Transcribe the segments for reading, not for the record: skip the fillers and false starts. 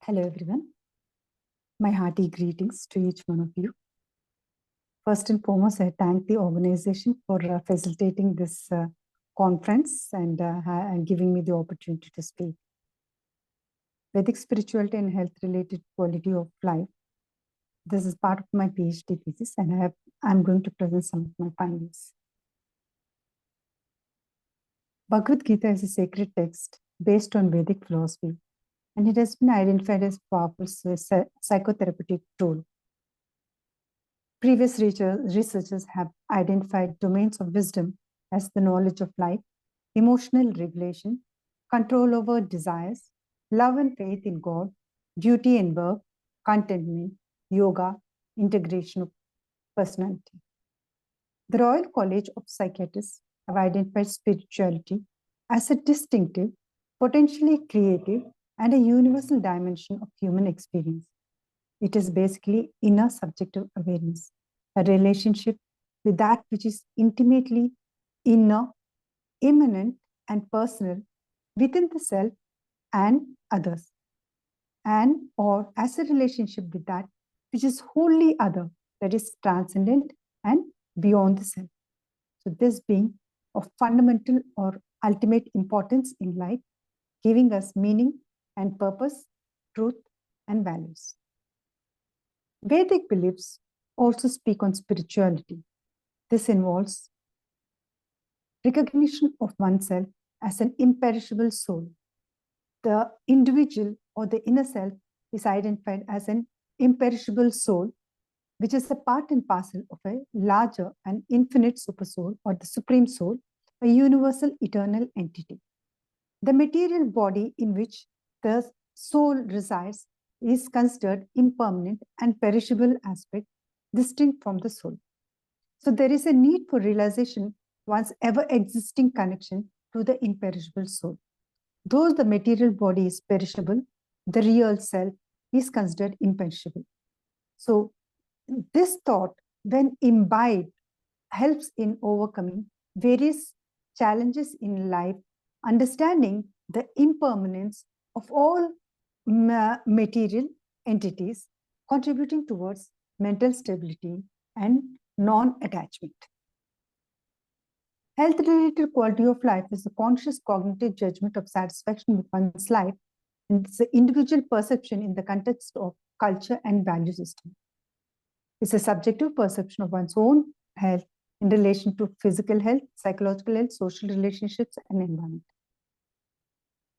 Hello, everyone. My hearty greetings to each one of you. First and foremost, I thank the organization for facilitating this conference and giving me the opportunity to speak. Vedic Spirituality and Health-Related Quality of Life. This is part of my PhD thesis, and I'm going to present some of my findings. Bhagavad Gita is a sacred text based on Vedic philosophy, and it has been identified as a powerful psychotherapeutic tool. Previous researchers have identified domains of wisdom as the knowledge of life, emotional regulation, control over desires, love and faith in God, duty and work, contentment, yoga, integration of personality. The Royal College of Psychiatrists have identified spirituality as a distinctive, potentially creative, and a universal dimension of human experience. It is basically inner subjective awareness, a relationship with that which is intimately inner, immanent, and personal within the self and others, and or as a relationship with that which is wholly other, that is transcendent and beyond the self. So this being of fundamental or ultimate importance in life, giving us meaning and purpose, truth, and values. Vedic beliefs also speak on spirituality. This involves recognition of oneself as an imperishable soul. The individual or the inner self is identified as an imperishable soul, which is a part and parcel of a larger and infinite supersoul or the supreme soul, a universal eternal entity. The material body in which the soul resides is considered impermanent and perishable aspect, distinct from the soul. So there is a need for realization one's ever-existing connection to the imperishable soul. Though the material body is perishable, the real self is considered imperishable. So this thought, when imbibed, helps in overcoming various challenges in life, understanding the impermanence of all material entities, contributing towards mental stability and non-attachment. Health-related quality of life is the conscious cognitive judgment of satisfaction with one's life, and it's the individual perception in the context of culture and value system. It's a subjective perception of one's own health in relation to physical health, psychological health, social relationships, and environment.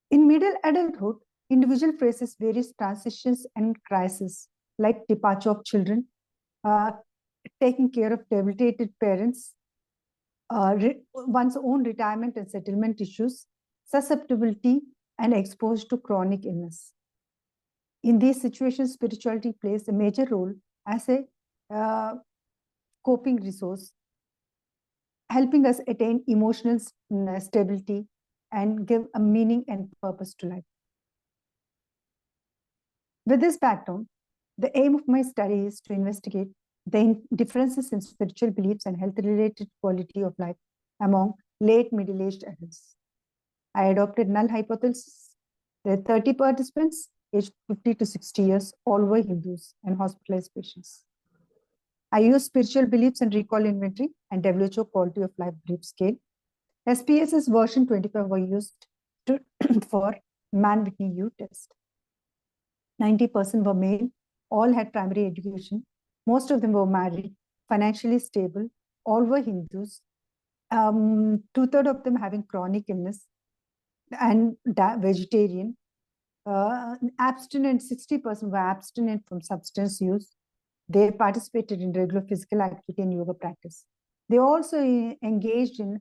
In middle adulthood, individual faces various transitions and crises, like departure of children, taking care of debilitated parents, one's own retirement and settlement issues, susceptibility, and exposure to chronic illness. In these situations, spirituality plays a major role as a coping resource, helping us attain emotional stability and give a meaning and purpose to life. With this background, the aim of my study is to investigate the differences in spiritual beliefs and health-related quality of life among late middle-aged adults. I adopted null hypothesis. There are 30 participants, aged 50 to 60 years, all were Hindus and hospitalized patients. I used spiritual beliefs and recall inventory and WHO quality of life belief scale. SPSS version 25 were used for Man-Whitney U test. 90% were male, all had primary education. Most of them were married, financially stable, all were Hindus. 2/3 of them having chronic illness and vegetarian. Abstinent, 60% were abstinent from substance use. They participated in regular physical activity and yoga practice. They also engaged in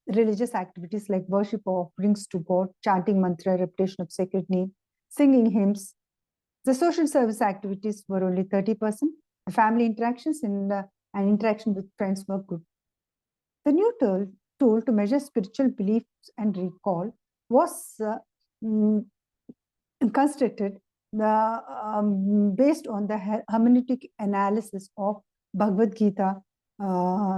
religious activities like worship offerings to God, chanting mantra, repetition of sacred name, singing hymns. The social service activities were only 30%. The family interactions and interaction with friends were good. The new tool to measure spiritual beliefs and recall was constructed based on the hermeneutic analysis of Bhagavad Gita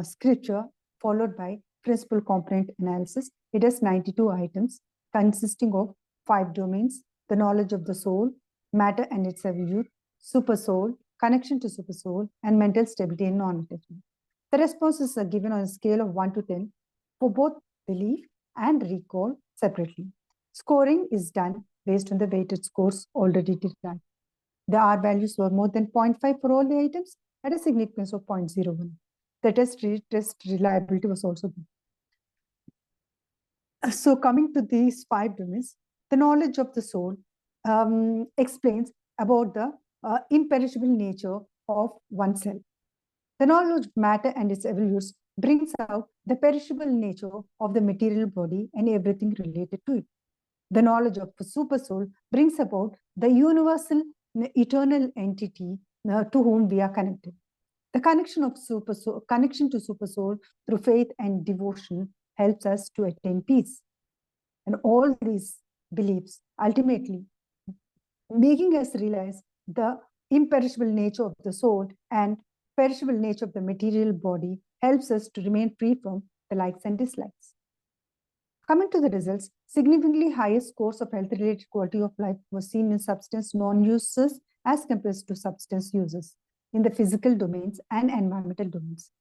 scripture, followed by principal component analysis. It has 92 items consisting of 5 domains: the knowledge of the soul, matter and its evolution, supersoul, connection to supersoul, and mental stability and non-attachment. The responses are given on a scale of 1 to 10 for both belief and recall separately. Scoring is done based on the weighted scores already described. The R values were more than 0.5 for all the items at a significance of 0.01. The test reliability was also good. So coming to these 5 domains, the knowledge of the soul explains about the imperishable nature of oneself. The knowledge of matter and its evolution brings out the perishable nature of the material body and everything related to it. The knowledge of the supersoul brings about the universal, eternal entity to whom we are connected. The connection to supersoul through faith and devotion helps us to attain peace. And all these beliefs ultimately making us realize the imperishable nature of the soul and perishable nature of the material body helps us to remain free from the likes and dislikes. Coming to the results, significantly higher scores of health-related quality of life was seen in substance non-users as compared to substance users in the physical domains and environmental domains.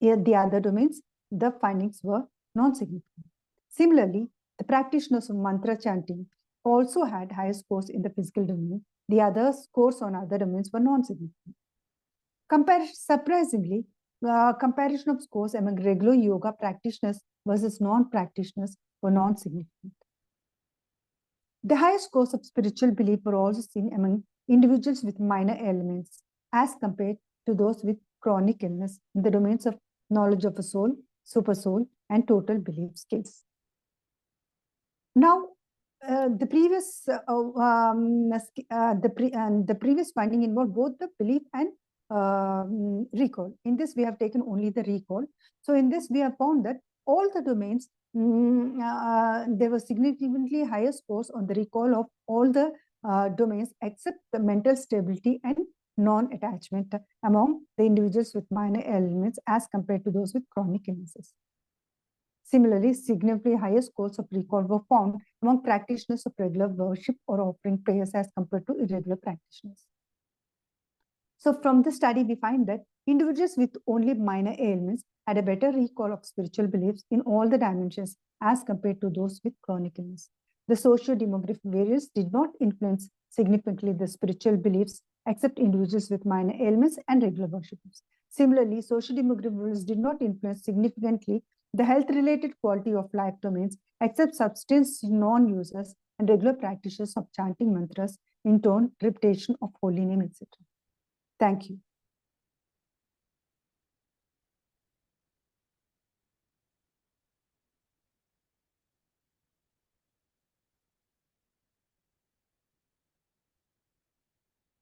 In the other domains, the findings were non-significant. Similarly, the practitioners of mantra chanting also had higher scores in the physical domain. The other scores on other domains were non-significant. Surprisingly, comparison of scores among regular yoga practitioners versus non-practitioners were non-significant. The highest scores of spiritual belief were also seen among individuals with minor ailments as compared to those with chronic illness in the domains of knowledge of a soul, supersoul, and total belief skills. Now, the previous finding involved both the belief and recall. In this, we have taken only the recall. So in this, we have found that all the domains, there were significantly higher scores on the recall of all the domains except the mental stability and non-attachment among the individuals with minor ailments as compared to those with chronic illnesses. Similarly, significantly higher scores of recall were found among practitioners of regular worship or offering prayers as compared to irregular practitioners. So from the study, we find that individuals with only minor ailments had a better recall of spiritual beliefs in all the dimensions as compared to those with chronic illness. The socio-demographic variables did not influence significantly the spiritual beliefs except individuals with minor ailments and regular worshippers. Similarly, socio-demographic variables did not influence significantly the health-related quality of life domains except substance non-users and regular practitioners of chanting mantras, in tone, repetition of holy name, etc. Thank you.